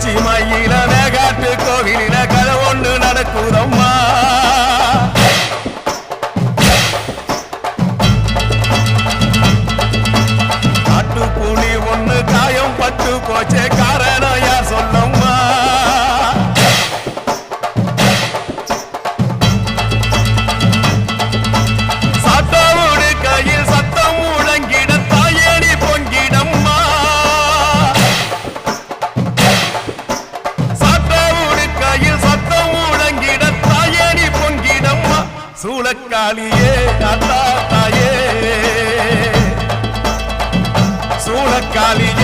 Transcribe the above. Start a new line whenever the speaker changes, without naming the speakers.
உச்சி மயில மேகாட்டு கோவிலில கதை ஒன்று நடக்குதம்மா. காட்டுப்புலி ஒண்ணு காயம் பட்டு போச்சே காரணம் யார் சொல்லம்மா. சட்டவோடு கையில் சத்தம் முழங்கிட தாயணி பொங்கிடம்மா. சட்டவோடு கையில் சத்தம் முழங்கிட தாயணி பொங்கிடம்மா. சூளக்காளியே அத்தா தாயே சூளக்காளியே